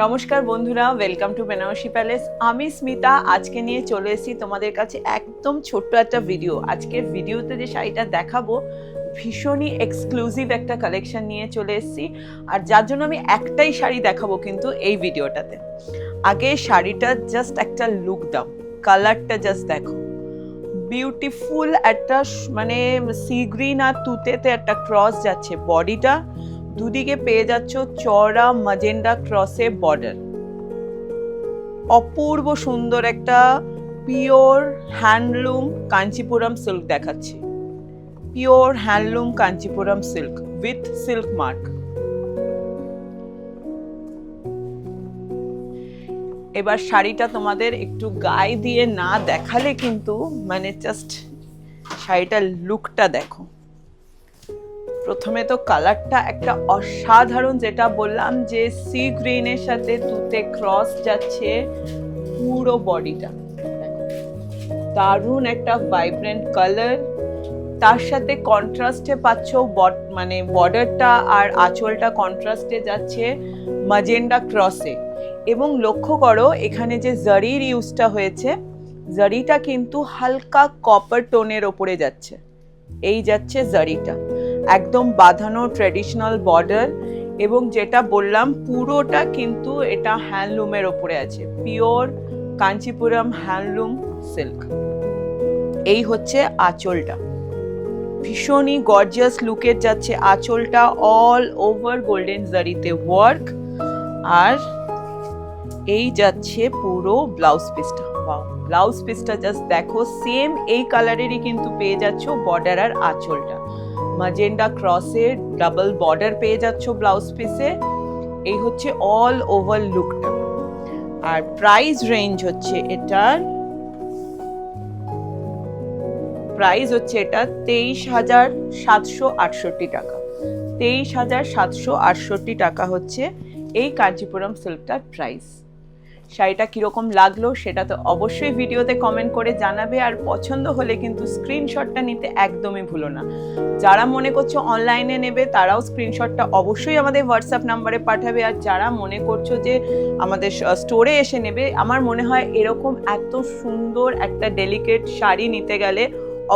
নমস্কার বন্ধুরা, welcome to Banarasi palace. আমি স্মিতা আজকে নিয়ে চলে এসেছি তোমাদের কাছে একদম ছোট্ট একটা ভিডিও। আজকের ভিডিওতে যে শাড়িটা দেখাবো ভীষণই এক্সক্লুসিভ একটা কালেকশন নিয়ে চলে এসেছি, আর যার জন্য আমি একটাই শাড়ি দেখাবো কিন্তু এই ভিডিওটাতে। আগে শাড়িটা জাস্ট একটা লুক দাও, কালারটা জাস্ট দেখো, বিউটিফুল একটা মানে সি গ্রিন আর তুতেতে একটা ক্রস যাচ্ছে। বডিটা দুদিকে পেয়ে যাচ্ছ চওড়া ম্যাজেন্ডা ক্রসে বর্ডার। অপূর্ব সুন্দর একটা পিওর হ্যান্ডলুম কাঞ্চিপুরম সিল্ক দেখাচ্ছি। Pure handloom Kanchipuram silk with silk mark. এবার শাড়িটা তোমাদের একটু গায়ে দিয়ে না দেখালে কিন্তু মানে জাস্ট শাড়িটার লুকটা দেখো। প্রথমে তো কালারটা একটা অসাধারণ, যেটা বললাম যে সি গ্রিনের সাথে তুতে ক্রস যাচ্ছে পুরো বডিটা। দারুণ একটা ভাইব্রেন্ট কালার, তার সাথে কন্ট্রাস্টে পাচ্ছ মানে বর্ডারটা আর আঁচলটা কন্ট্রাস্টে যাচ্ছে ম্যাজেন্ডা ক্রসে। এবং লক্ষ্য করো এখানে যে জারির ইউজটা হয়েছে, জারিটা কিন্তু হালকা কপার টোনের ওপরে যাচ্ছে। এই যাচ্ছে জারিটা, একদম বাঁধানো ট্র্যাডিশনাল বর্ডার। এবং যেটা বললাম পুরোটা কিন্তু এটা হ্যান্ডলুমের ওপরে আছে, পিওর কাঞ্চিপুরম হ্যান্ডলুম সিল্ক। এই হচ্ছে আঁচলটা, ভীষণই গর্জিয়াস লুকের যাচ্ছে আঁচলটা, অল ওভার গোল্ডেন জারিতে ওয়ার্ক। আর এই যাচ্ছে পুরো ব্লাউজ পিসটা। ওয়াও, ব্লাউজ পিসটা জাস্ট দেখো, সেম এই কালারেরই কিন্তু পেয়ে যাচ্ছ বর্ডার আর আঁচলটা। ম্যাজেন্ডা ক্রসের ডাবল বর্ডার পেয়ে যাচ্ছ ব্লাউজ পিসে। এই হচ্ছে অল ওভার লুকটা। আর প্রাইস রেঞ্জ হচ্ছে এটার, প্রাইস হচ্ছে এটা 23,768 টাকা। 23,768 টাকা হচ্ছে এই কাঞ্চিপুরম সিল্কটার প্রাইস। শাড়িটা কিরকম লাগলো সেটা তো অবশ্যই ভিডিওতে কমেন্ট করে জানাবে, আর পছন্দ হলে কিন্তু স্ক্রিনশটটা নিতে একদমই ভুলো না। যারা মনে করছো অনলাইনে নেবে তারাও স্ক্রিনশটটা অবশ্যই আমাদের হোয়াটসঅ্যাপ নাম্বারে পাঠাবে। আর যারা মনে করছো যে আমাদের স্টোরে এসে নেবে, আমার মনে হয় এরকম এত সুন্দর একটা ডেলিকেট শাড়ি নিতে গেলে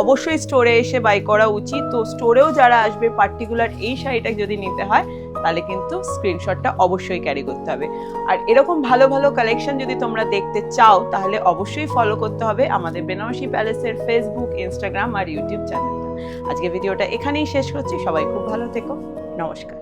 অবশ্যই স্টোরে এসে বাই করা উচিত। তো স্টোরেও যারা আসবে পার্টিকুলার এই শাড়িটা যদি নিতে হয় তাহলে কিন্তু স্ক্রিনশটটা অবশ্যই ক্যারি করতে হবে। আর এরকম ভালো ভালো কালেকশন যদি তোমরা দেখতে চাও তাহলে অবশ্যই ফলো করতে হবে আমাদের বেনারসি প্যালেসের ফেসবুক, ইনস্টাগ্রাম আর ইউটিউব চ্যানেলটা। আজকে ভিডিওটা এখানেই শেষ করছি। সবাই খুব ভালো থেকো। নমস্কার।